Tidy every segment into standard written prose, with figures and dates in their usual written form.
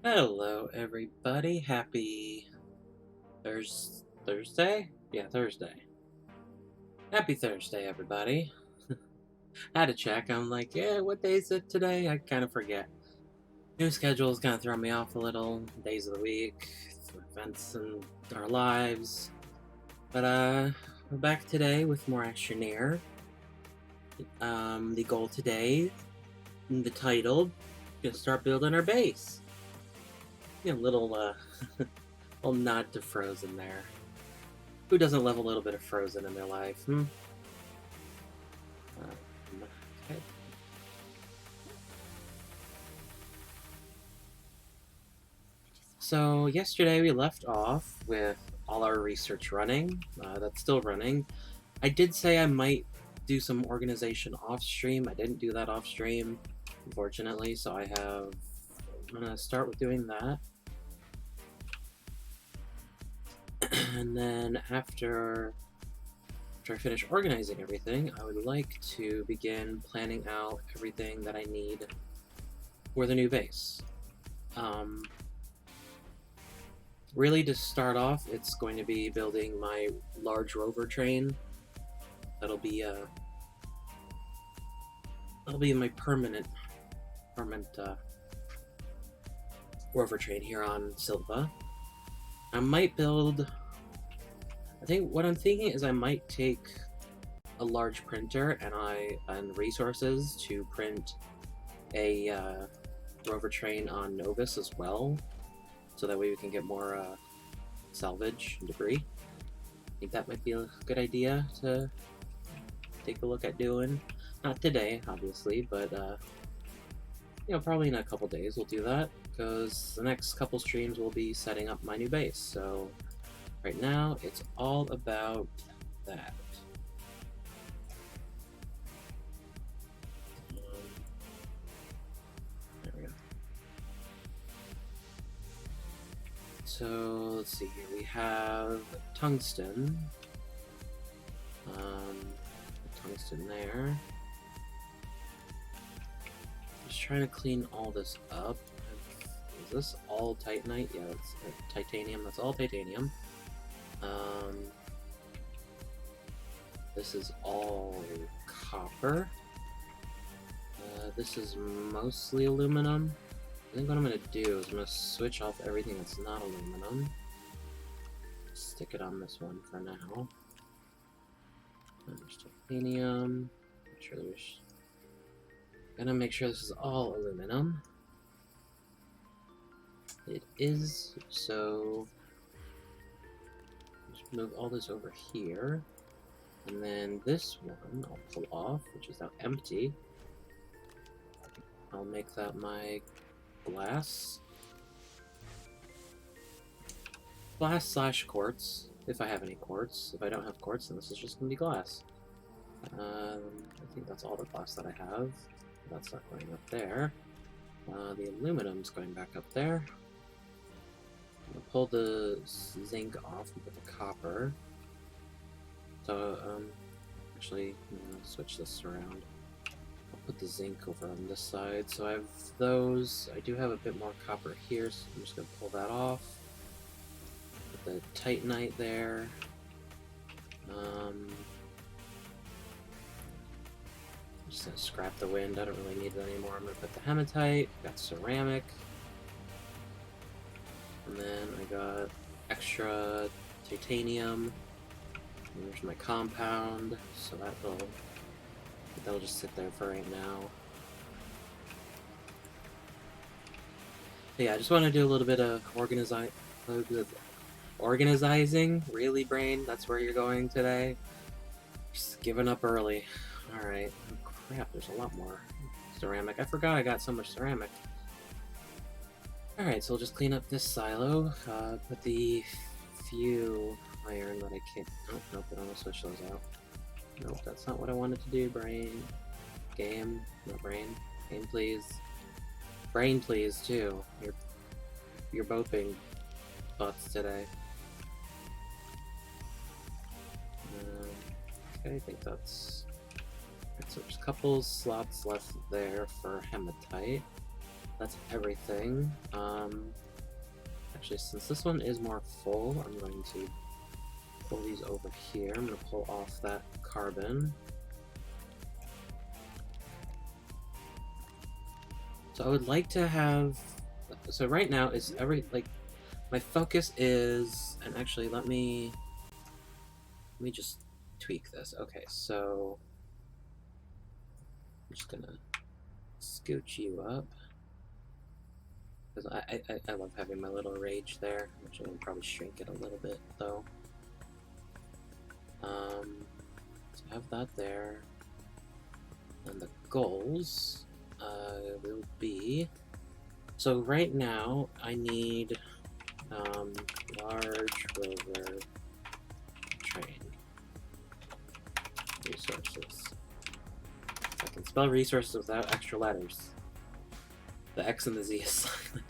Hello, everybody. Happy Thursday? Yeah, Thursday. Happy Thursday, everybody. I had to check. I'm like, yeah, what day is it today? I kind of forget. New schedules kind of throw me off a little. Days of the week, events in our lives. But we're back today with more Astroneer. The goal today, the title, gonna start building our base. Little little nod to Frozen there. Who doesn't love a little bit of Frozen in their life? Okay. So yesterday we left off with all our research running. That's still running. I did say I might do some organization off stream. I didn't do that off stream, unfortunately. So I'm gonna start with doing that, and then after I finish organizing everything, I would like to begin planning out everything that I need for the new base. Really, to start off, it's going to be building my large rover train. That'll be my permanent rover train here on Silva. I might build. I think what I'm thinking is I might take a large printer and resources to print a rover train on Novus as well, so that way we can get more salvage and debris. I think that might be a good idea to take a look at doing. Not today, obviously, but probably in a couple days we'll do that, because the next couple streams will be setting up my new base. So right now, it's all about that. There we go. So let's see here. We have tungsten. Tungsten there. Just trying to clean all this up. Is this all titanite? Yeah, it's titanium. That's all titanium. This is all copper. This is mostly aluminum. I think what I'm going to do is I'm going to switch off everything that's not aluminum. Stick it on this one for now. There's titanium. Gonna make sure this is all aluminum. It is, so just move all this over here. And then this one I'll pull off, which is now empty. I'll make that my glass. Glass / quartz, if I have any quartz. If I don't have quartz, then this is just gonna be glass. I think that's all the glass that I have. That's not going up there. The aluminum's going back up there. I'm gonna pull the zinc off and put the copper. So, actually, I'm gonna switch this around. I'll put the zinc over on this side. So I have those. I do have a bit more copper here, so I'm just gonna pull that off. Put the titanite there. I'm just gonna scrap the wind. I don't really need it anymore. I'm gonna put the hematite. Got ceramic. And then I got extra titanium. And there's my compound, so that'll just sit there for right now. But yeah, I just want to do a little bit of organizing. Really, brain? That's where you're going today? Just giving up early. Alright. Oh, crap, there's a lot more ceramic. I forgot I got so much ceramic. Alright, so we'll just clean up this silo. Put the few iron that I can't. Oh, nope, I don't want to switch those out. Nope, that's not what I wanted to do, brain. Game, no brain. Game, please. Brain, please, too. You're both being butts today. Okay, I think so there's a couple slots left there for hematite. that's everything. Actually, since this one is more full, I'm going to pull these over here. I'm going to pull off that carbon. So I would like to have... So right now, it's my focus is... And actually, let me just tweak this. Okay, so... I'm just going to scooch you up. Because I love having my little rage there. Actually, I'm going to probably shrink it a little bit, though. So I have that there. And the goals will be... So right now, I need large rover train resources. I can spell resources without extra letters. The X and the Z is silent.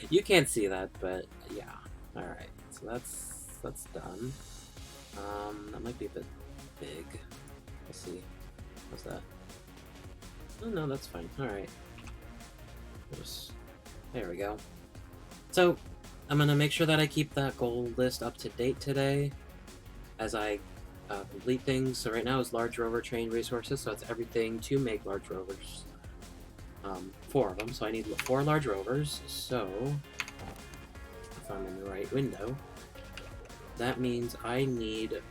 You can't see that, but yeah. Alright, so that's done. That might be a bit big. Let's see. What's that? Oh no, that's fine. Alright. There we go. So, I'm gonna make sure that I keep that goal list up to date today as I complete things. So right now is large rover train resources, so it's everything to make large rovers. 4 of them, so I need 4 large rovers. So, if I'm in the right window, that means I need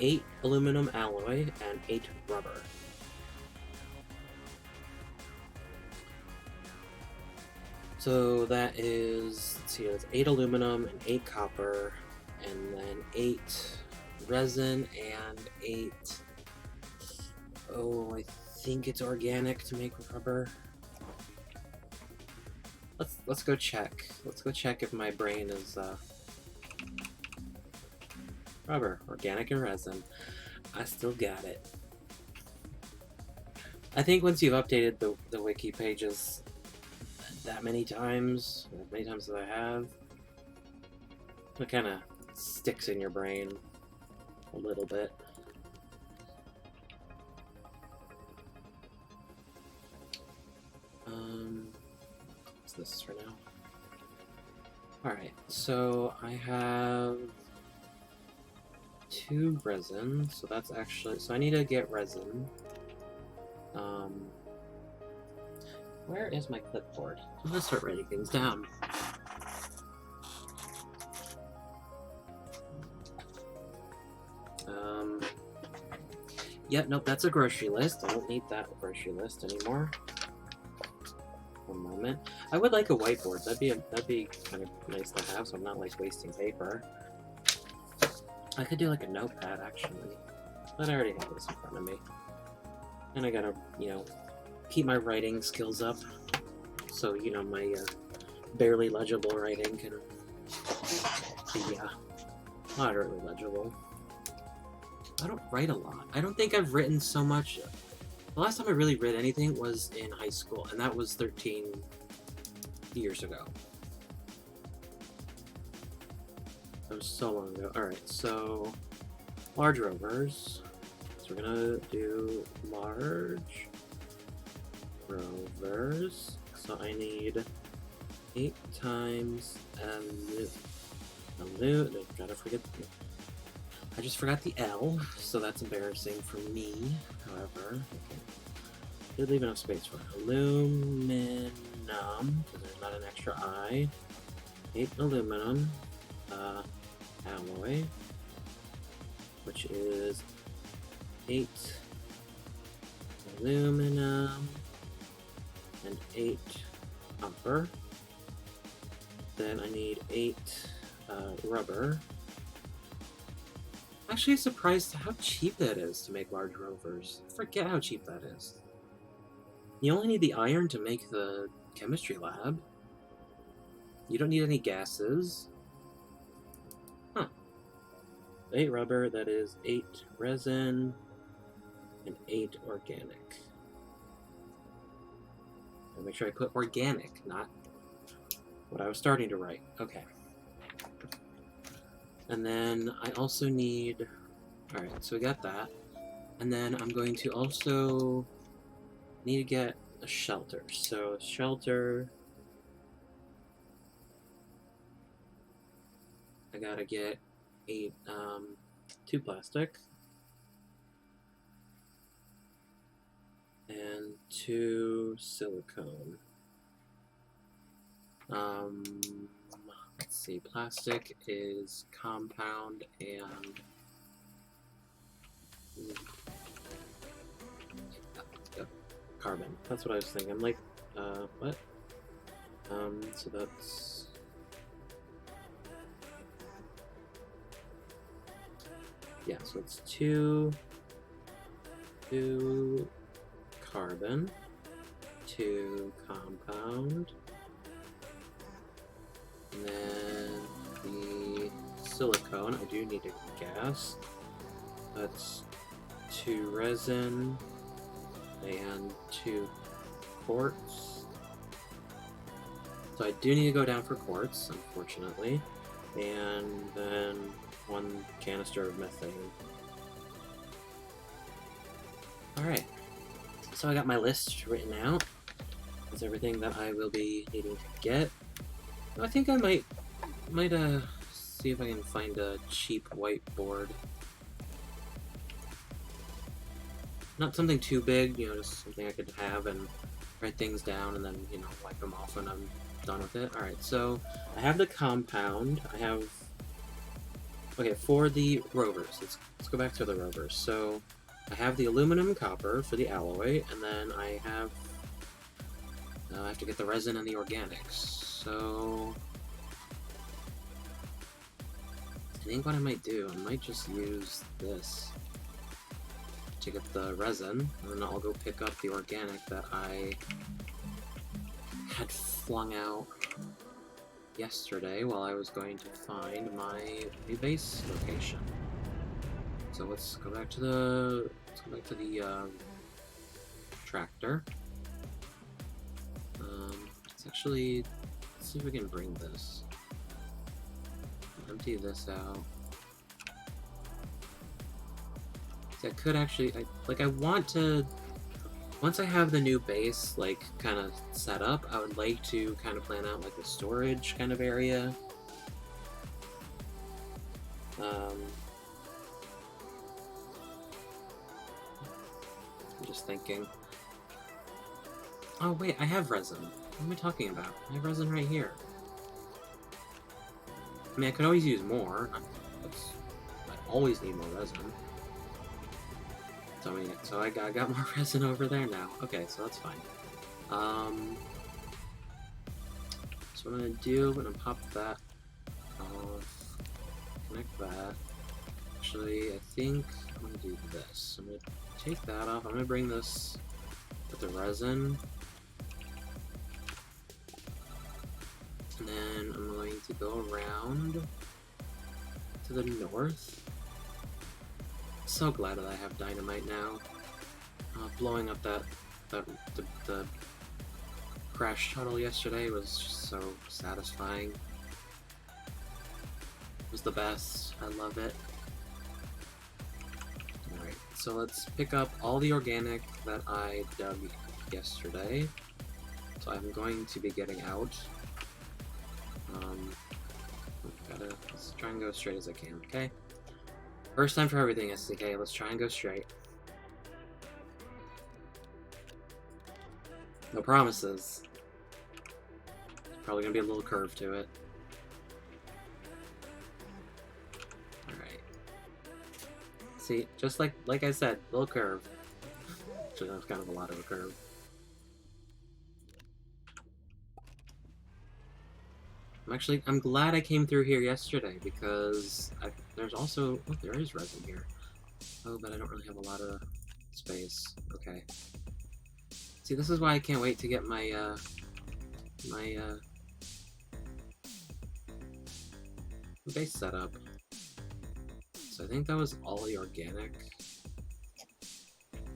8 aluminum alloy and 8 rubber. So that is, let's see, it's 8 aluminum and 8 copper, and then 8 resin and 8, oh, I think it's organic to make rubber. Let's go check. Let's go check if my brain is rubber, organic, and resin. I still got it. I think once you've updated the wiki pages that many times, as many times as I have, it kind of sticks in your brain a little bit. What's this for now? Alright, so I have 2 resin, so that's actually, so I need to get resin. Where is my clipboard? I'm gonna start writing things down. Yeah, nope, that's a grocery list. I don't need that grocery list anymore. One moment. I would like a whiteboard. That'd be kind of nice to have, so I'm not like wasting paper. I could do like a notepad actually, but I already have this in front of me, and I gotta, you know, keep my writing skills up, so you know my barely legible writing can be moderately legible. I don't write a lot. I don't think I've written so much. The last time I really read anything was in high school, and that was 13 years ago. That was so long ago. Alright, so large rovers. So we're gonna do large rovers. So I need 8 times gotta forget. I just forgot the L, so that's embarrassing for me. However, okay. Did leave enough space for aluminum, because there's not an extra I. 8 aluminum alloy, which is 8 aluminum and 8 copper. Then I need 8 rubber. I'm actually surprised how cheap that is to make large rovers. I forget how cheap that is. You only need the iron to make the chemistry lab. You don't need any gases. Huh. 8 rubber, that is 8 resin, and 8 organic. I'll make sure I put organic, not what I was starting to write. Okay. And then I also need... Alright, so we got that. And then I'm going to also need to get a shelter. So shelter, I gotta get 2 plastic and 2 silicone. Let's see, plastic is compound and carbon. That's what I was thinking. I'm like, what? So that's... Yeah, so it's 2 carbon, 2 compound, and then the silicone, I do need a gas. That's 2 resin and 2 quartz. So I do need to go down for quartz, unfortunately. And then 1 canister of methane. Alright. So I got my list written out. That's everything that I will be needing to get. I think I might see if I can find a cheap whiteboard. Not something too big, you know, just something I could have and write things down and then, you know, wipe them off when I'm done with it. Alright, so I have the compound. I have... Okay, for the rovers, let's go back to the rovers. So I have the aluminum and copper for the alloy, and then I have to get the resin and the organics. So I think what I might do, I might just use this to get the resin, and then I'll go pick up the organic that I had flung out yesterday while I was going to find my new base location. So let's go back to the tractor. Let's see if we can bring this. Empty this out. So I could actually, I want to, once I have the new base, like, kind of set up, I would like to kind of plan out, like, a storage kind of area. I'm just thinking. Oh, wait, I have resin. What am I talking about? I have resin right here. I mean, I could always use more. I always need more resin. So I got more resin over there now. Okay, so that's fine. So what I'm gonna do, I'm gonna pop that off, connect that. Actually, I think I'm gonna do this. I'm gonna take that off. I'm gonna bring this with the resin. And then I'm going to go around to the north. So glad that I have dynamite now. Blowing up the crash tunnel yesterday was just so satisfying. It was the best. I love it. Alright, so let's pick up all the organic that I dug yesterday. So I'm going to be getting out. Let's try and go straight as I can, okay? First time for everything, SDK. Let's try and go straight. No promises. There's probably gonna be a little curve to it. Alright. See, just like I said, little curve. Actually, that's kind of a lot of a curve. I'm glad I came through here yesterday, because there's also... Oh, there is resin here. Oh, but I don't really have a lot of space. Okay. See, this is why I can't wait to get my, base set up. So I think that was all the organic.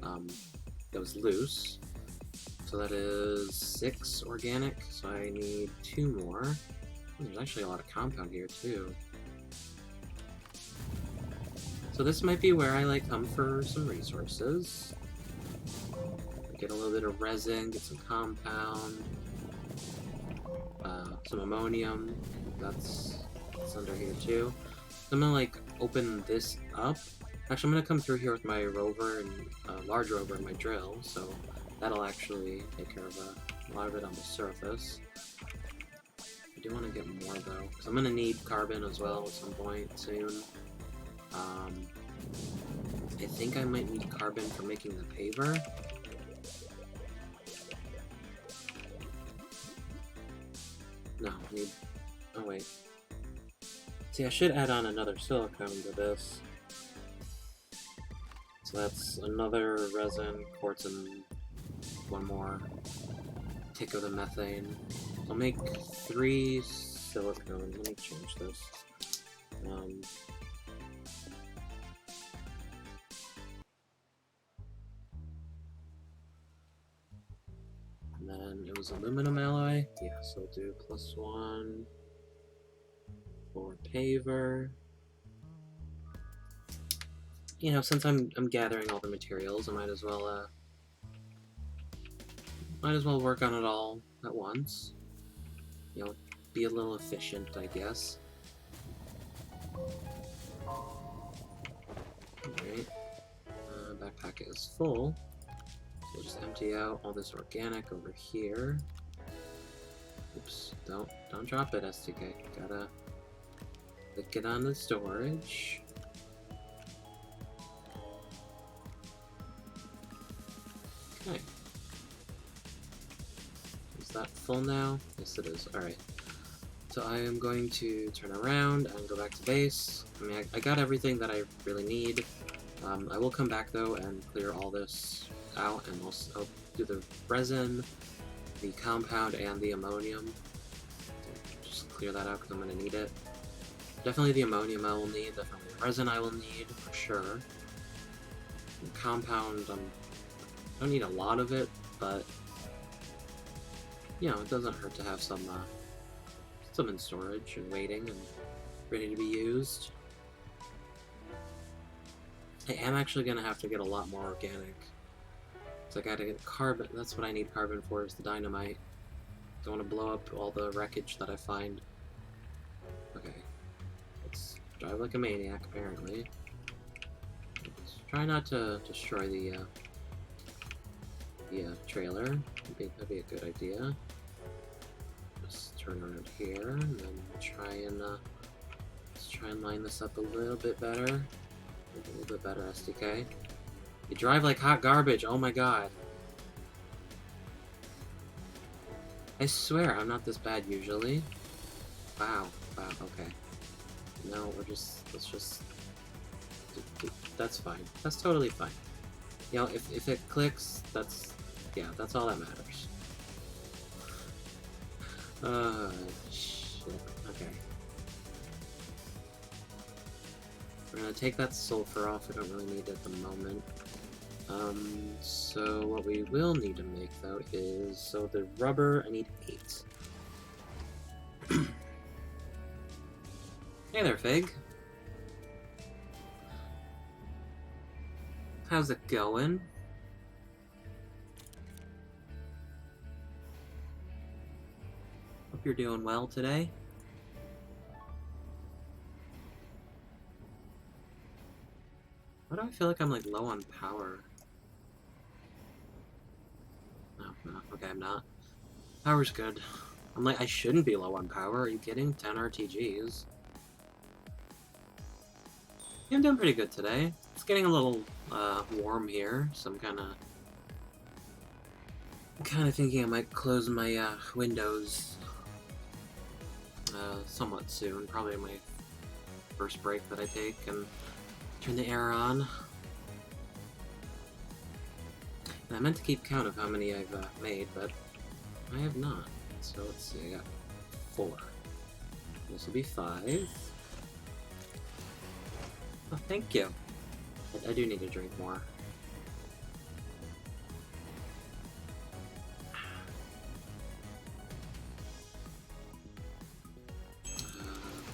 That was loose. So that is 6 organic, so I need 2 more. There's actually a lot of compound here, too. So this might be where I, like, come for some resources. get a little bit of resin, get some compound, some ammonium. That's under here too. So I'm gonna like open this up. Actually, I'm gonna come through here with my rover and large rover and my drill, so that'll actually take care of a lot of it on the surface. I do want to get more though, because I'm gonna need carbon as well at some point soon. I think I might need carbon for making the paver. No, I need... oh wait. See, I should add on another silicone to this. So that's another resin, quartz, and one more tick of the methane. I'll make 3 silicone. Let me change this. And then it was aluminum alloy. Yeah, so we'll do +1 for paver. You know, since I'm gathering all the materials, I might as well work on it all at once. You know, be a little efficient, I guess. Alright. Backpack is full. So we'll just empty out all this organic over here. Oops, don't drop it, STK. Gotta click it on the storage. Okay. Is that full now? Yes, it is. Alright. So I am going to turn around and go back to base. I mean, I got everything that I really need. I will come back, though, and clear all this out, and I'll do the resin, the compound, and the ammonium. Just clear that out, because I'm going to need it. Definitely the ammonium I will need, definitely the resin I will need, for sure. The compound, I don't need a lot of it, but, you know, it doesn't hurt to have some in storage and waiting and ready to be used. I am actually going to have to get a lot more organic. So I gotta get carbon. That's what I need carbon for, is the dynamite. Don't want to blow up all the wreckage that I find. Okay. Let's drive like a maniac, apparently. Let's try not to destroy the trailer. That'd be a good idea. Just turn around here, and then let's try and line this up a little bit better. A little bit better, SDK. You drive like hot garbage, oh my god. I swear, I'm not this bad usually. Wow, okay. No, let's just... That's fine. That's totally fine. You know, if it clicks, that's all that matters. Shit. Okay. We're gonna take that sulfur off, I don't really need it at the moment. So what we will need to make, though, is... So the rubber, I need 8. Hey there, Fig. How's it going? Hope you're doing well today. Why do I feel like I'm like low on power? No, okay, I'm not. Power's good. I'm like, I shouldn't be low on power, are you kidding? 10 RTGs. Yeah, I'm doing pretty good today. It's getting a little warm here, so I'm kinda thinking I might close my windows somewhat soon. Probably my first break that I take, and turn the air on. And I meant to keep count of how many I've made, but I have not. So let's see, I got 4. This will be 5. Oh, thank you. I do need to drink more.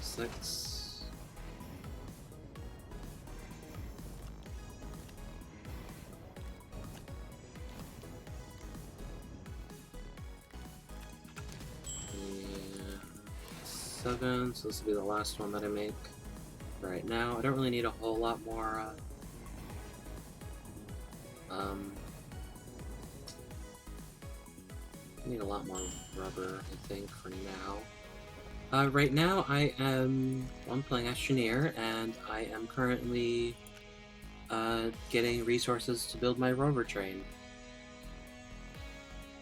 6. 7, so this will be the last one that I make right now. I don't really need a whole lot more, I need a lot more rubber, I think, for now. Right now I'm playing Astroneer, and I am currently, getting resources to build my rover train.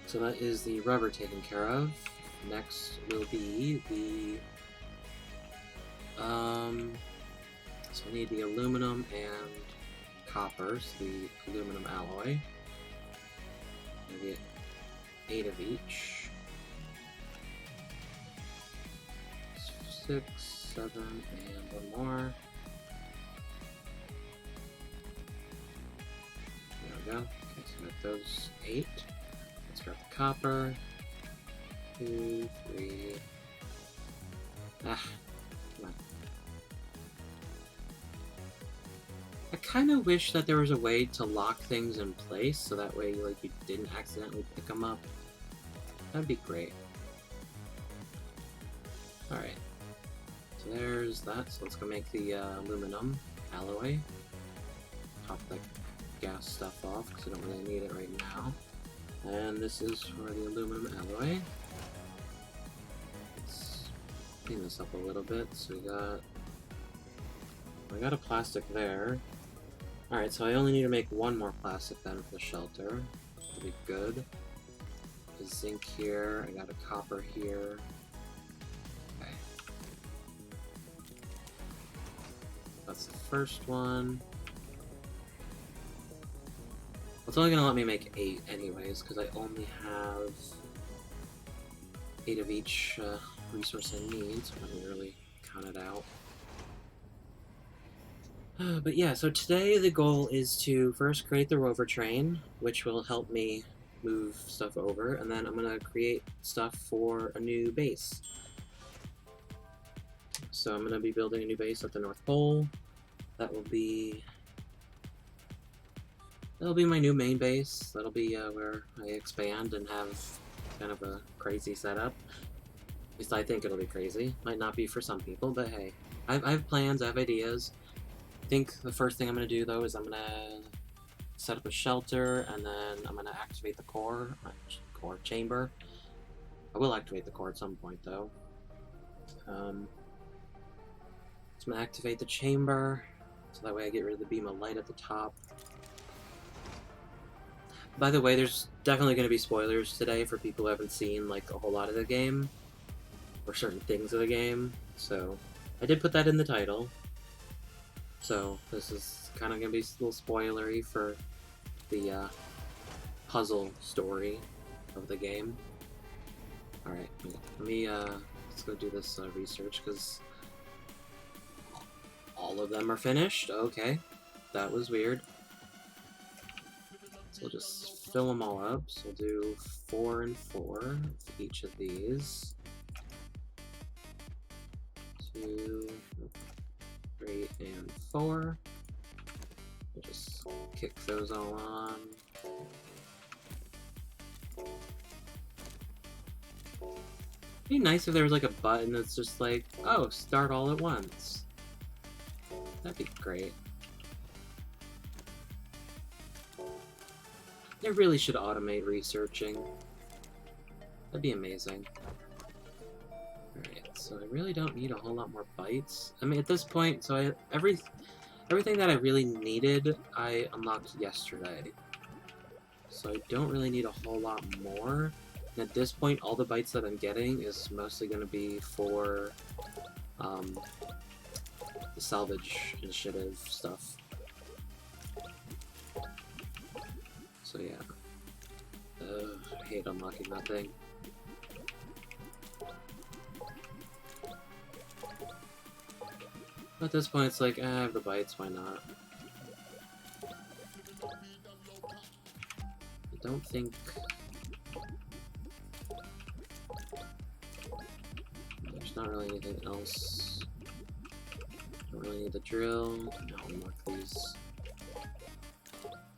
So that is the rubber taken care of. Next will be the, so I need the aluminum and copper, so the aluminum alloy. I get 8 of each. 6, 7, and 1 more. There we go. Okay, so we got those 8. Let's grab the copper. 2, 3. Ah, come on. I kind of wish that there was a way to lock things in place, so that way, like, you didn't accidentally pick them up. That'd be great. Alright. So there's that. So let's go make the aluminum alloy. Pop the gas stuff off, because I don't really need it right now. And this is for the aluminum alloy. Let's clean this up a little bit. So I got a plastic there. Alright, so I only need to make 1 more plastic then for the shelter. That'll be good. A zinc here, I got a copper here. Okay. That's the first one. It's only gonna let me make 8 anyways, because I only have 8 of each resource I need, so I haven't really counted out. But yeah, so today the goal is to first create the rover train, which will help me move stuff over, and then I'm gonna create stuff for a new base. So I'm gonna be building a new base at the North Pole. That'll be my new main base. That'll be where I expand and have kind of a crazy setup. At least I think it'll be crazy. Might not be for some people, but hey. I have plans, I have ideas. I think the first thing I'm going to do, though, is I'm going to set up a shelter, and then I'm going to activate the core chamber. I will activate the core at some point, though. So I'm going to activate the chamber, so that way I get rid of the beam of light at the top. By the way, there's definitely going to be spoilers today for people who haven't seen, like, a whole lot of the game, or certain things of the game, so I did put that in the title. So this is kind of going to be a little spoilery for the puzzle story of the game. Alright, let me let's go do this research, because all of them are finished. Okay, that was weird. So we'll just fill them all up. So we'll do 4 and 4 for each of these. 2, 3, and 4. We'll just kick those all on. It'd be nice if there was like a button that's just like, oh, start all at once. That'd be great. They really should automate researching. That'd be amazing. Alright, so I really don't need a whole lot more bytes. I mean, at this point, so everything that I really needed, I unlocked yesterday. So I don't really need a whole lot more. And at this point, all the bytes that I'm getting is mostly going to be for the salvage initiative stuff. So yeah. I hate unlocking that thing. At this point, it's like, I have the bytes, why not? I don't think... There's not really anything else. Don't really need the drill. Now unlock these.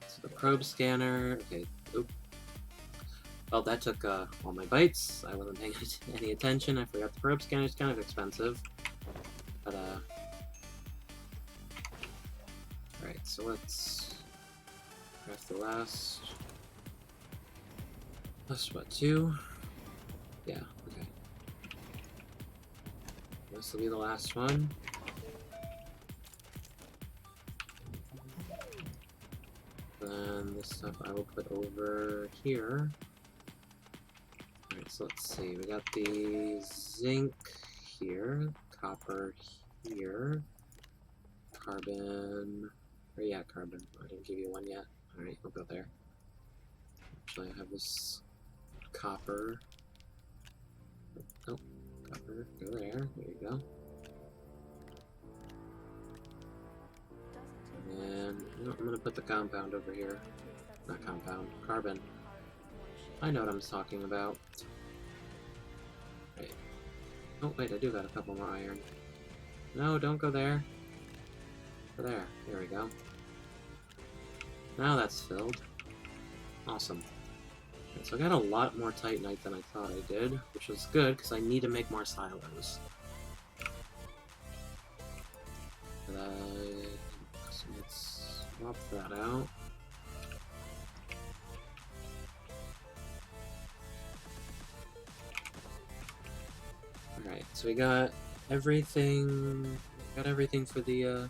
So the probe scanner. Okay. Oop. Well, that took all my bites. I wasn't paying any attention. I forgot the probe scanner is kind of expensive. But, alright, so let's craft the last. Plus, what, 2? Yeah, okay. This will be the last one. Then this stuff I will put over here. Alright, so let's see. We got the zinc here, copper here, carbon. Or yeah, carbon. I didn't give you one yet. Alright, we'll go there. Actually, I have this copper. Oh, copper. Go there. There you go. And you know, I'm gonna put the compound over here. Not compound, carbon. I know what I'm talking about. Right. Oh wait, I do got a couple more iron. No, don't go there. Go there. There we go. Now that's filled. Awesome. Okay, so I got a lot more titanite than I thought I did, which was good because I need to make more silos. So let's swap that out. Alright, so we got everything. Got everything for the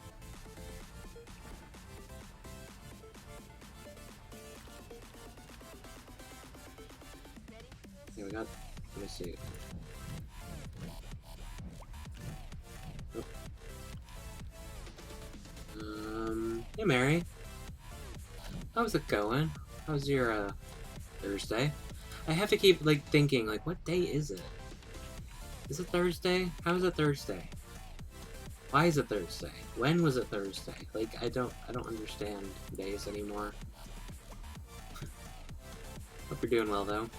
yeah, we got. Let me see. Hey Mary. How's it going? How's your Thursday? I have to keep like thinking like what day is it? Is it Thursday? How is it Thursday? Why is it Thursday? When was it Thursday? Like I don't understand days anymore. Hope you're doing well though.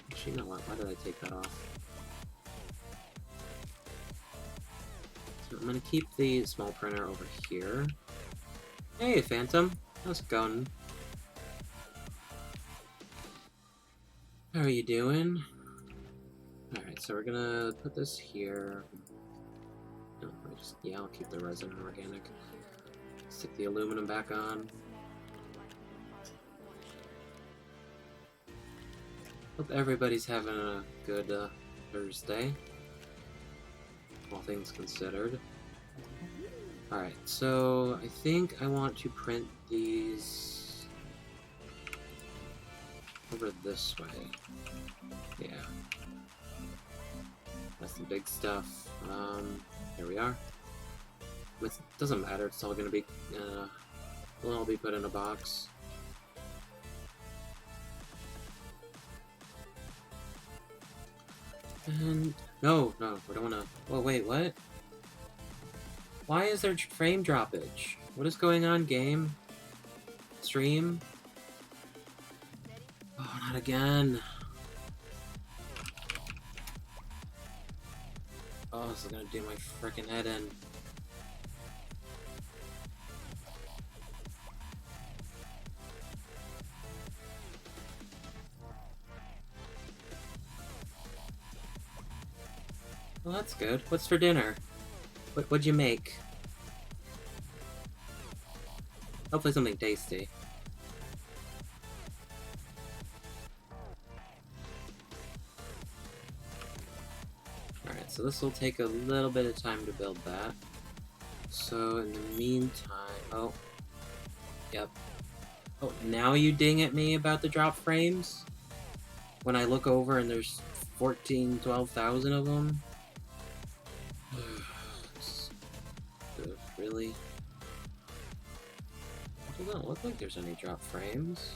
Actually, you know what? Why did I take that off? So I'm gonna keep the small printer over here. Hey, Phantom. How's it going? How are you doing? Alright, so we're gonna put this here. No, yeah, I'll keep the resin and organic. Stick the aluminum back on. Hope everybody's having a good Thursday, all things considered. Alright, so I think I want to print these over this way. Yeah. That's the big stuff. Here we are. It doesn't matter, it's all gonna be, will all be put in a box. And no, we don't wanna. Oh wait, what? Why is there frame droppage? What is going on, game? Stream? Oh, not again. Oh, this is gonna do my freaking head in. Well, that's good. What's for dinner? What'd you make? Hopefully something tasty. Alright, so this will take a little bit of time to build that. So in the meantime... Oh. Yep. Oh, now you ding at me about the drop frames? When I look over and there's 12,000 of them? Really? It doesn't look like there's any drop frames.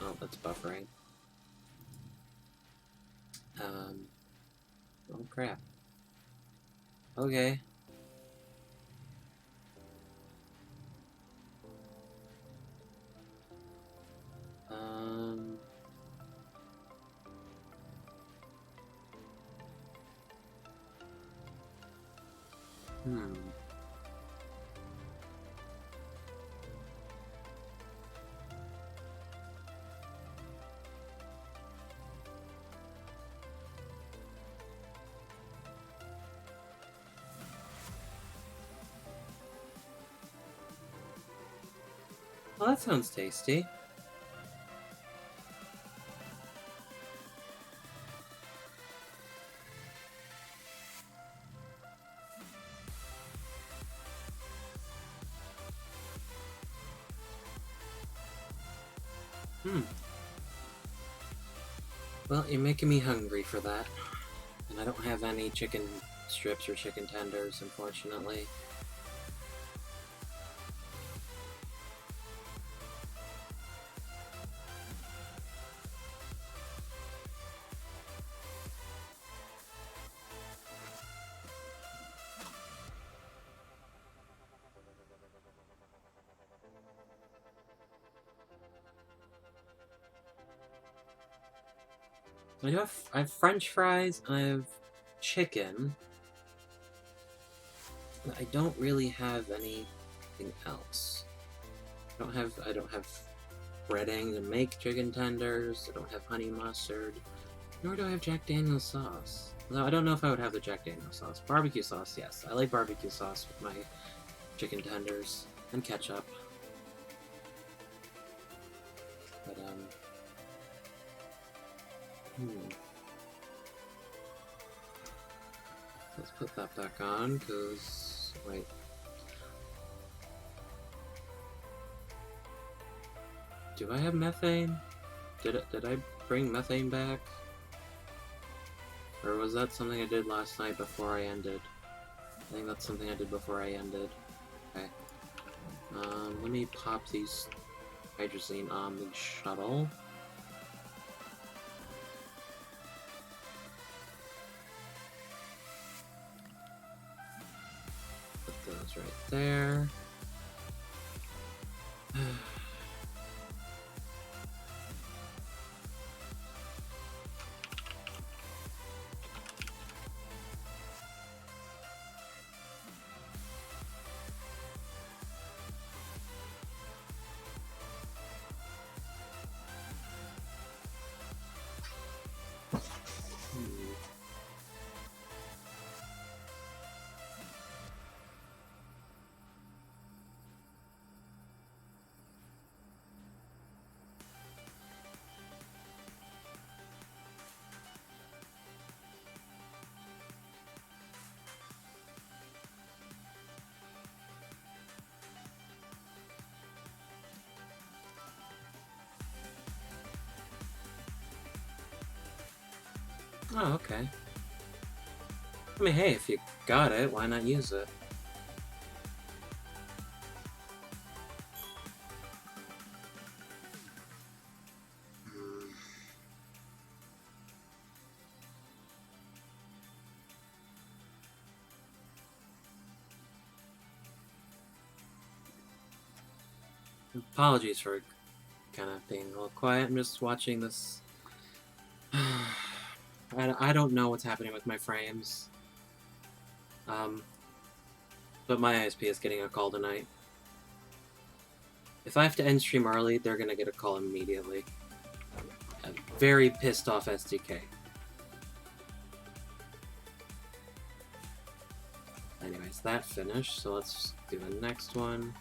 Oh, that's buffering. Oh crap. Okay. Well, that sounds tasty. Well, you're making me hungry for that. And I don't have any chicken strips or chicken tenders, unfortunately. I have French fries and I have chicken. But I don't really have anything else. I don't have breading to make chicken tenders. I don't have honey mustard. Nor do I have Jack Daniel's sauce. No, I don't know if I would have the Jack Daniel's sauce. Barbecue sauce, yes. I like barbecue sauce with my chicken tenders. And ketchup. But, Let's put that back on, because... Wait. Do I have methane? Did I bring methane back? Or was that something I did last night before I ended? I think that's something I did before I ended. Okay. Let me pop these hydrazine on the shuttle. Put those right there. Oh, okay. I mean, hey, if you got it, why not use it? Apologies for kind of being a little quiet. I'm just watching this. I don't know what's happening with my frames. But my ISP is getting a call tonight. If I have to end stream early, they're gonna get a call immediately. A very pissed off SDK. Anyways, that finished, so let's do the next one.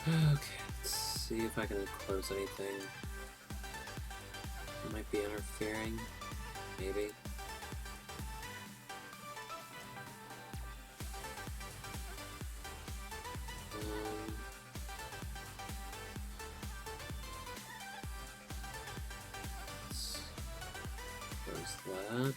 Okay, let's see if I can close anything. It might be interfering. Maybe. Let's close that.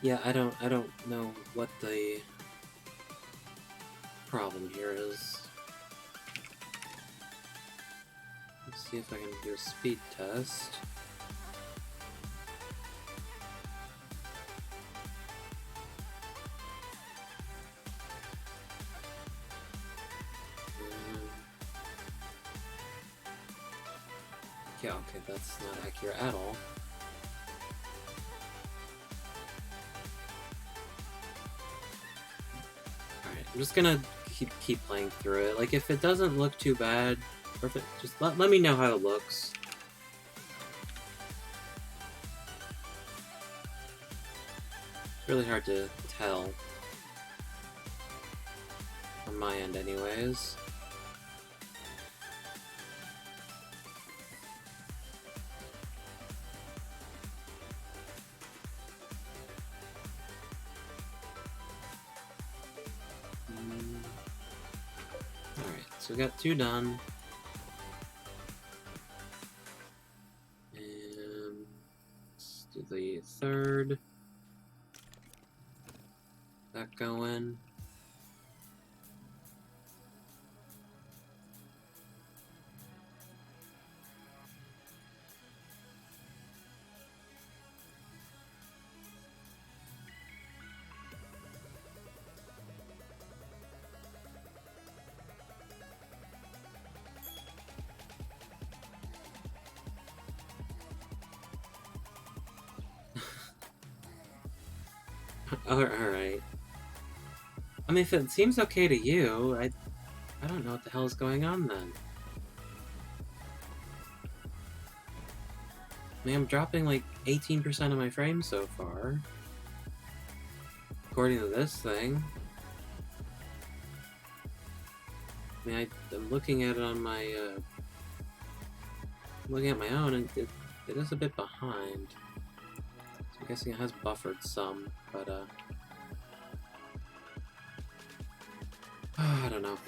Yeah, I don't know what the problem here is. Let's see if I can do a speed test. Yeah, okay, that's not accurate at all. Alright, I'm just gonna keep playing through it. Like, if it doesn't look too bad, or if it, just let me know how it looks. Really hard to tell. On my end, anyways. Alright, so we got 2 done. And let's do the 3rd. That going. Alright. I mean, if it seems okay to you, I don't know what the hell is going on then. I mean, I'm dropping like 18% of my frames so far. According to this thing. I mean, I'm looking at it on my, I'm looking at my own, and it is a bit behind. So I'm guessing it has buffered some, but, I don't know.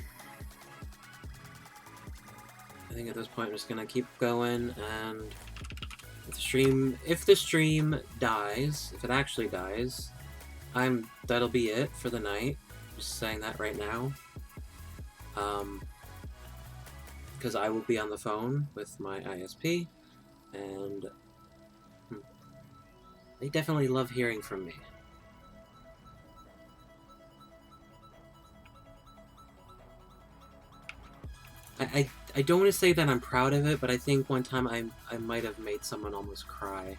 I think at this point I'm just gonna keep going, and if the stream dies, if it actually dies, that'll be it for the night. Just saying that right now. Because I will be on the phone with my ISP, and they definitely love hearing from me. I don't want to say that I'm proud of it, but I think one time I might have made someone almost cry.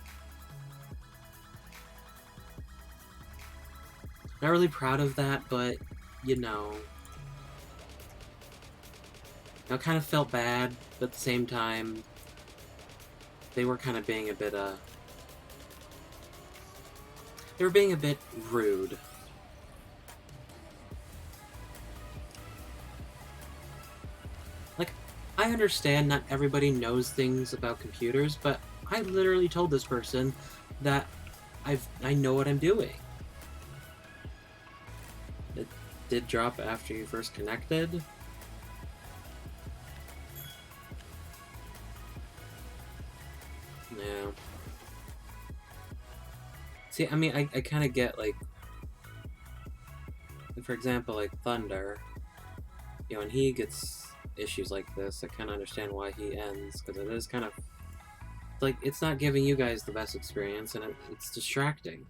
Not really proud of that, but, you know... I kind of felt bad, but at the same time, they were kind of being a bit, they were being a bit rude. Like, I understand not everybody knows things about computers, but I literally told this person that I know what I'm doing. It did drop after you first connected. Yeah. See, I mean, I kind of get, like, for example, like Thunder, you know, when he gets issues like this, I kind of understand why he ends, because it is kind of, like, it's not giving you guys the best experience, and it's distracting.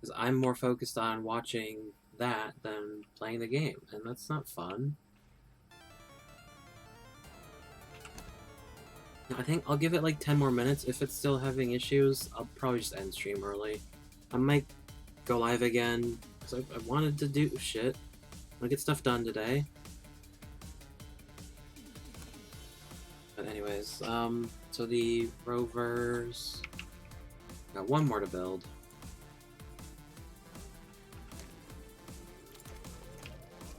Because I'm more focused on watching that than playing the game, and that's not fun. I think I'll give it like 10 more minutes. If it's still having issues, I'll probably just end stream early. I might go live again, because I wanted to do shit. I'll get stuff done today. But anyways, so the rovers... Got 1 more to build.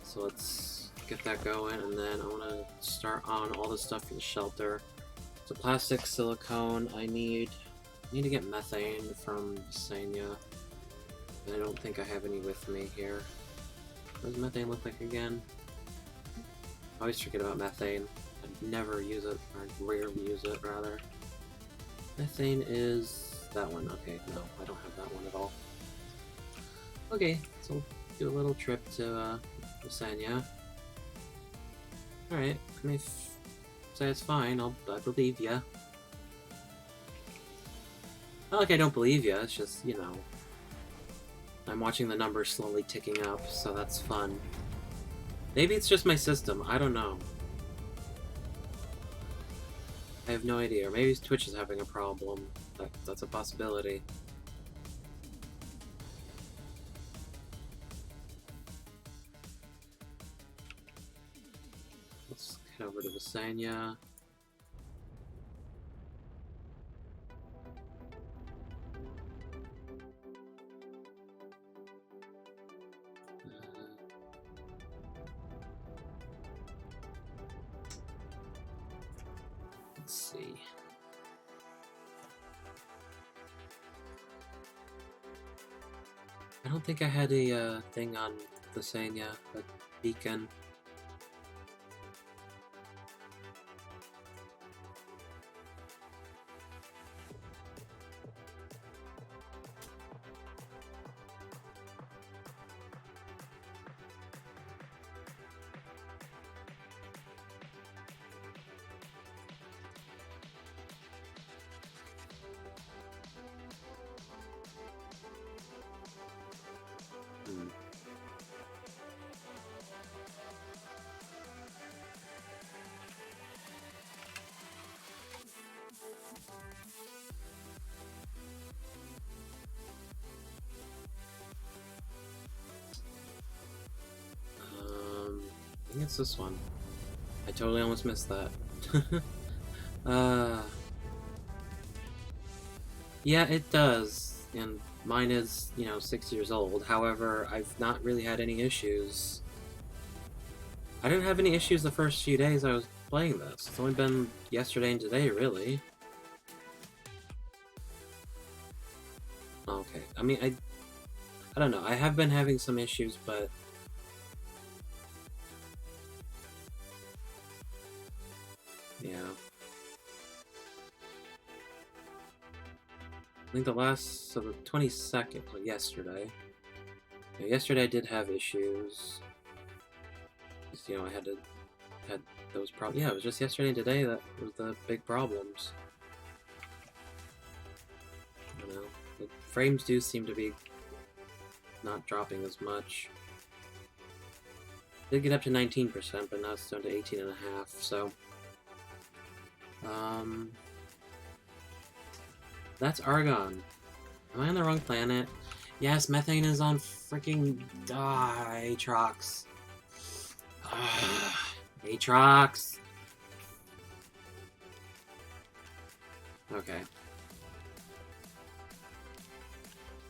So let's get that going, and then I want to start on all the stuff for the shelter. So plastic, silicone, I need to get methane from Sanya. I don't think I have any with me here. What does methane look like again? I always forget about methane. I never use it, or rarely use it, rather. Methane is that one. Okay, no, I don't have that one at all. Okay, so we'll do a little trip to Lasagna. Alright, I mean, say it's fine, I believe ya. Not like I don't believe ya, it's just, you know, I'm watching the numbers slowly ticking up, so that's fun. Maybe it's just my system, I don't know. I have no idea, or maybe Twitch is having a problem. That's a possibility. Let's head over to Lasagna. Let's see. I don't think I had a thing on Lasagna, a beacon. I think it's this one. I totally almost missed that. Yeah, it does. And mine is, you know, 6 years old. However, I've not really had any issues. I didn't have any issues the first few days I was playing this. It's only been yesterday and today, really. Okay. I mean, I don't know. I have been having some issues, but yeah. I think so the 22nd, well, yesterday. Yeah, yesterday I did have issues. Just, you know, I had those problems. Yeah, it was just yesterday and today that was the big problems. I don't know. The frames do seem to be not dropping as much. Did get up to 19%, but now it's down to 18.5%, so that's Argon. Am I on the wrong planet? Yes, methane is on freaking Aatrox. Aatrox. Okay.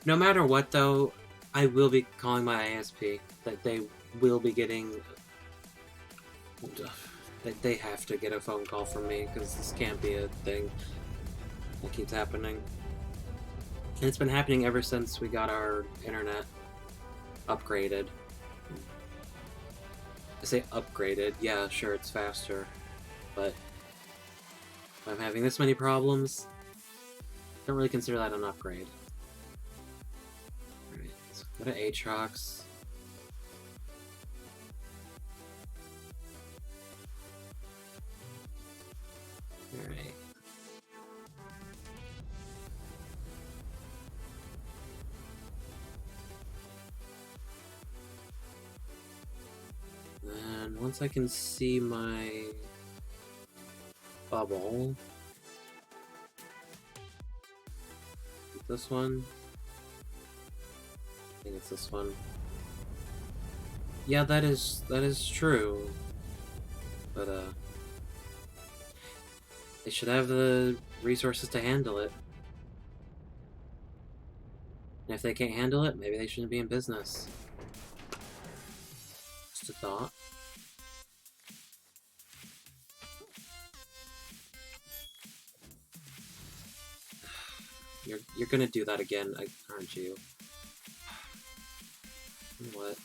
No matter what, though, I will be calling my ISP. That they will be getting. That they have to get a phone call from me because this can't be a thing that keeps happening. And it's been happening ever since we got our internet upgraded. I say upgraded, yeah, sure, it's faster, but if I'm having this many problems, don't really consider that an upgrade. Alright, let's go to Aatrox. Alright. And once I can see my bubble, this one, I think it's this one. Yeah, that is true, but they should have the resources to handle it. And if they can't handle it, maybe they shouldn't be in business. Just a thought. You're gonna do that again, aren't you? What?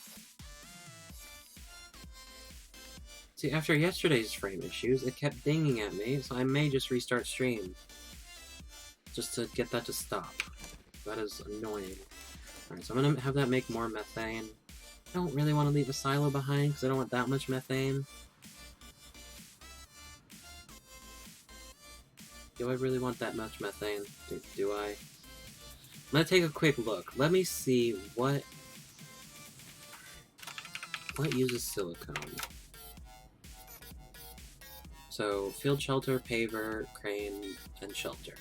See, after yesterday's frame issues, it kept dinging at me, so I may just restart stream. Just to get that to stop. That is annoying. Alright, so I'm gonna have that make more methane. I don't really want to leave a silo behind because I don't want that much methane. Do I really want that much methane? Do I? I'm gonna take a quick look. Let me see what uses silicone. So, field shelter, paver, crane, and shelter.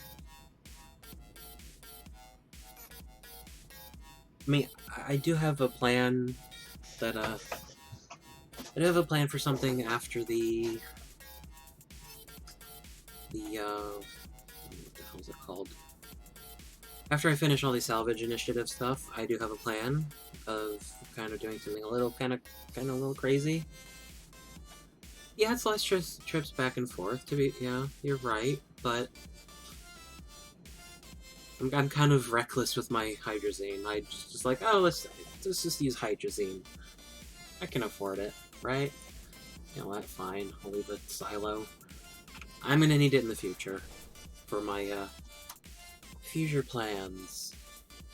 I mean, I do have a plan that, I do have a plan for something after the what the hell is it called? After I finish all the salvage initiative stuff, I do have a plan of kind of doing something a little kind of a little crazy. Yeah, it's less trips back and forth. Yeah, you're right, but I'm kind of reckless with my hydrazine. I just like, oh, let's just use hydrazine. I can afford it, right? You know what? Fine, I'll leave the silo. I'm gonna need it in the future for my future plans.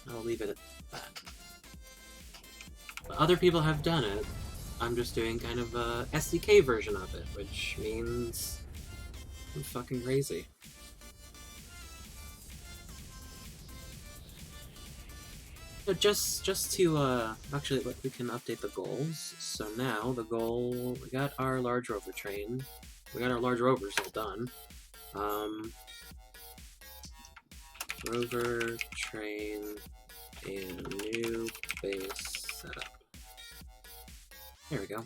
I'll leave it at that. But other people have done it. I'm just doing kind of a SDK version of it, which means I'm fucking crazy. But just to, actually, we can update the goals. So now, the goal, we got our large rover train. We got our large rovers all done. Rover train and new base setup. There we go.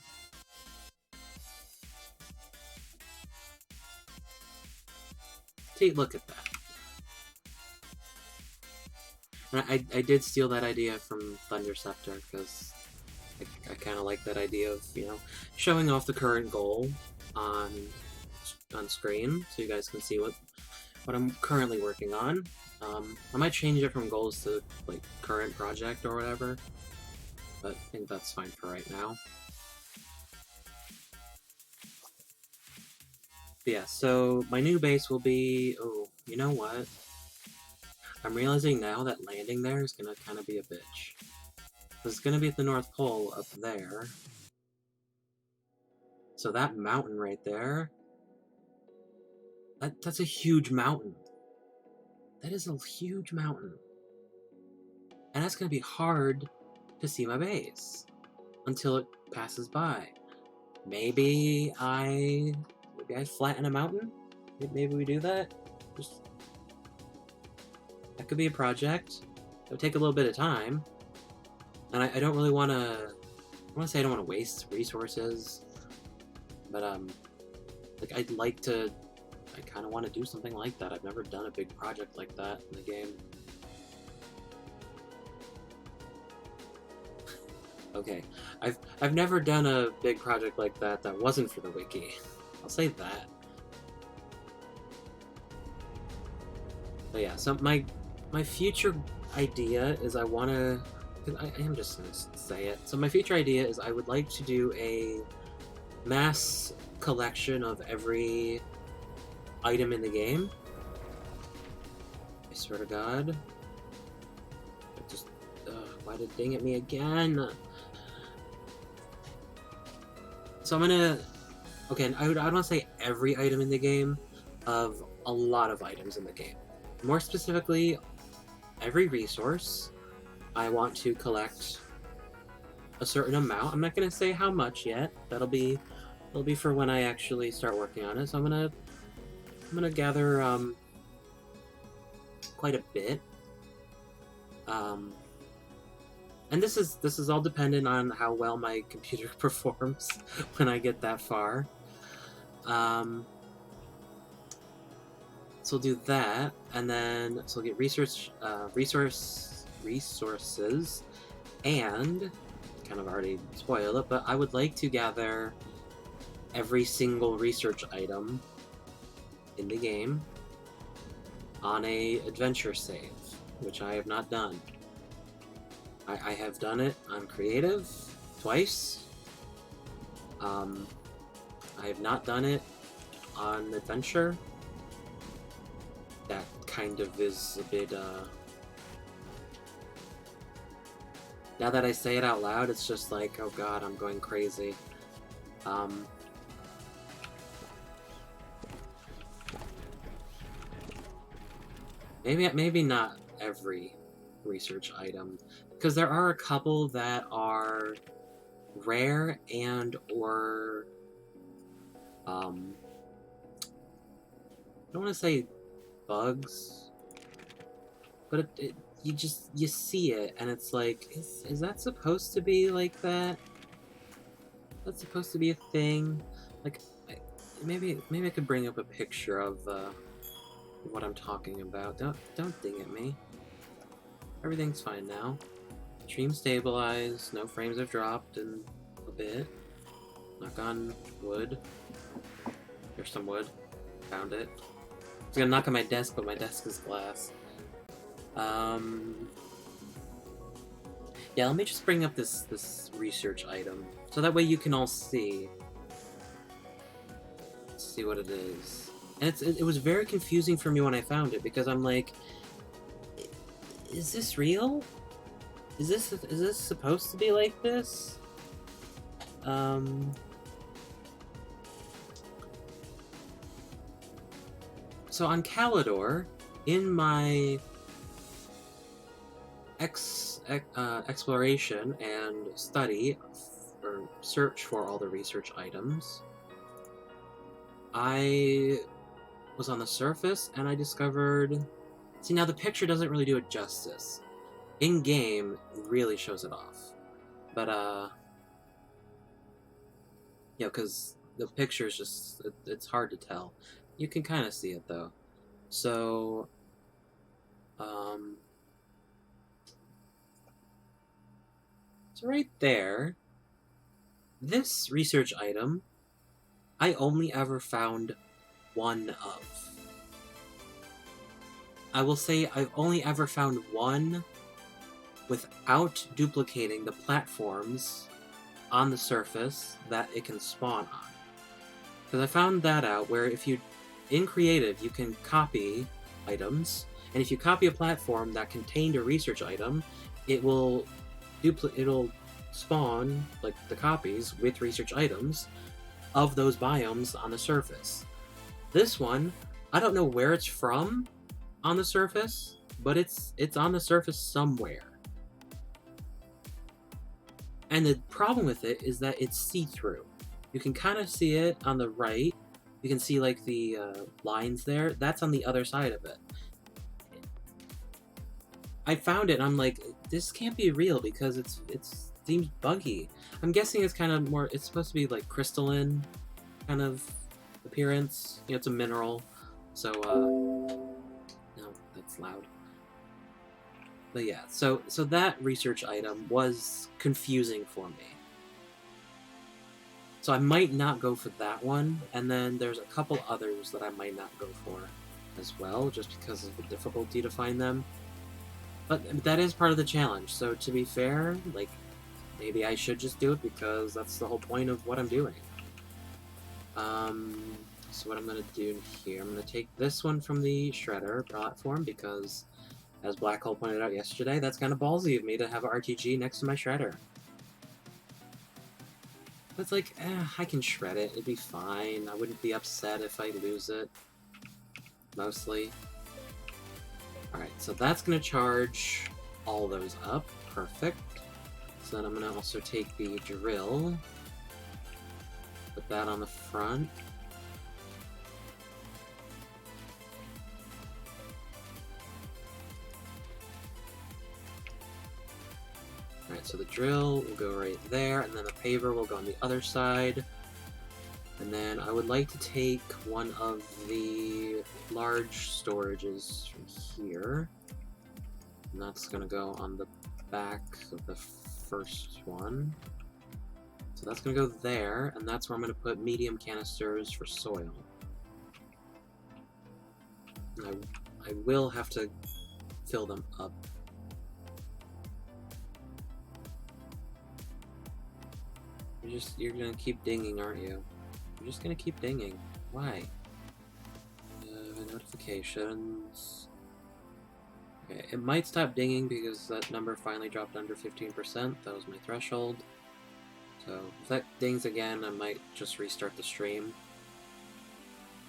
See, look at that. And I did steal that idea from Thunderceptor, because I kind of like that idea of, you know, showing off the current goal on screen, so you guys can see what I'm currently working on. I might change it from goals to, like, current project or whatever, but I think that's fine for right now. But yeah, so my new base will be... Oh, you know what? I'm realizing now that landing there is gonna kind of be a bitch. It's gonna be at the North Pole up there. So that mountain right there... That's a huge mountain. That is a huge mountain. And that's gonna be hard to see my base until it passes by. Maybe I flatten a mountain? Maybe we do that? That could be a project. It would take a little bit of time. And I don't really want to... I want to say I don't want to waste resources. But, like, I'd like to... I kind of want to do something like that. I've never done a big project like that in the game. Okay. I've never done a big project like that wasn't for the wiki. I'll say that. But yeah, so my future idea is I want to... I am just going to say it. So my future idea is I would like to do a mass collection of every item in the game. I swear to God. Just... why did it ding at me again? So I'm gonna... Okay, I don't want to say every item in the game, of a lot of items in the game. More specifically, every resource. I want to collect a certain amount. I'm not gonna say how much yet. That'll be for when I actually start working on it. So I'm gonna gather quite a bit. And this is all dependent on how well my computer performs when I get that far. So we'll do that, and then so we'll get resources, and kind of already spoiled it, but I would like to gather every single research item in the game on a adventure save, which I have not done. I have done it on creative twice. I have not done it on adventure. That kind of is a bit Now that I say it out loud, it's just like, oh god, I'm going crazy. Maybe not every research item, because there are a couple that are rare and or I don't want to say bugs, but you see it and it's like, is that supposed to be like that? That's supposed to be a thing? Like, maybe I could bring up a picture of what I'm talking about. Don't ding at me. Everything's fine now. Stream stabilized. No frames have dropped in a bit. Knock on wood. There's some wood. Found it. I was gonna knock on my desk, but my desk is glass. Yeah, let me just bring up this research item, so that way you can all see what it is. And it was very confusing for me when I found it, because I'm like, is this real? Is this supposed to be like this? So on Calidor, in my exploration and study, or search for all the research items, I was on the surface and I discovered... See, now the picture doesn't really do it justice. In-game, really shows it off. But, you know, because the picture is just... it's hard to tell. You can kind of see it, though. So, so right there, this research item, I only ever found one of. I will say I've only ever found one without duplicating the platforms on the surface that it can spawn on. Because I found that out, where if you, in Creative, you can copy items, and if you copy a platform that contained a research item, it'll spawn, like, the copies with research items of those biomes on the surface. This one, I don't know where it's from on the surface, but it's on the surface somewhere. And the problem with it is that it's see-through. You can kind of see it on the right. You can see, like, the lines there. That's on the other side of it. I found it and I'm like, this can't be real because it seems buggy. I'm guessing it's kind of more, it's supposed to be like crystalline kind of appearance. You know, it's a mineral. So, no, that's loud. But yeah, so that research item was confusing for me. So I might not go for that one, and then there's a couple others that I might not go for as well, just because of the difficulty to find them. But that is part of the challenge, so to be fair, like, maybe I should just do it because that's the whole point of what I'm doing. So what I'm going to do here, I'm going to take this one from the Shredder platform because, as Black Hole pointed out yesterday, that's kind of ballsy of me to have an RTG next to my Shredder. But it's like, I can shred it, it'd be fine. I wouldn't be upset if I lose it, mostly. Alright, so that's going to charge all those up. Perfect. So then I'm going to also take the drill, put that on the front. Alright, so the drill will go right there, and then the paver will go on the other side. And then I would like to take one of the large storages from here. And that's going to go on the back of the first one. So that's going to go there, and that's where I'm going to put medium canisters for soil. And I will have to fill them up. You're going to keep dinging, aren't you? You're just going to keep dinging. Why? Notifications. Okay, it might stop dinging because that number finally dropped under 15%. That was my threshold. So if that dings again, I might just restart the stream.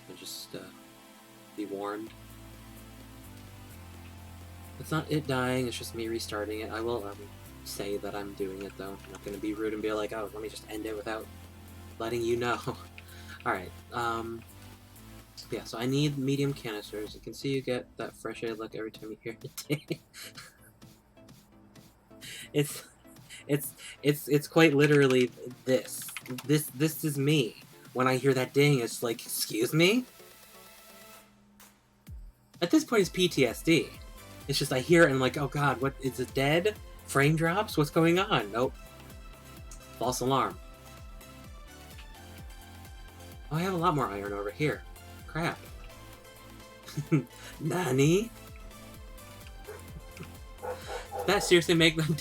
And just be warned. It's not it dying, it's just me restarting it. I will say that I'm doing it though. I'm not going to be rude and be like, oh, let me just end it without letting you know. Alright, yeah, so I need medium canisters. You can see you get that fresh air look every time you hear it ding. It's quite literally this. This is me. When I hear that ding, it's like, excuse me? At this point, it's PTSD. It's just I hear it and I'm like, oh god, what, is it dead? Frame drops? What's going on? Nope. False alarm. Oh, I have a lot more iron over here. Crap. Nani? Did that seriously make them...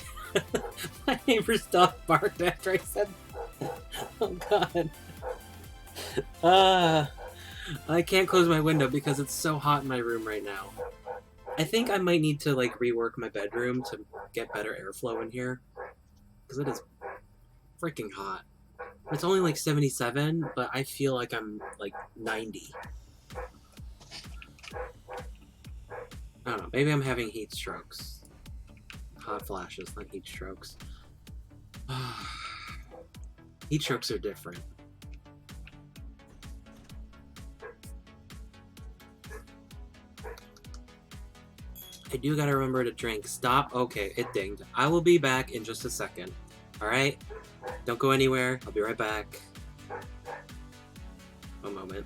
My neighbor's dog barked after I said that. Oh god. I can't close my window because it's so hot in my room right now. I think I might need to, like, rework my bedroom to get better airflow in here. Because it is freaking hot. It's only, like, 77, but I feel like I'm, like, 90. I don't know, maybe I'm having heat strokes. Hot flashes, not heat strokes. Heat strokes are different. I do gotta remember to drink. Stop. Okay, it dinged. I will be back in just a second. Alright? Don't go anywhere. I'll be right back. One moment.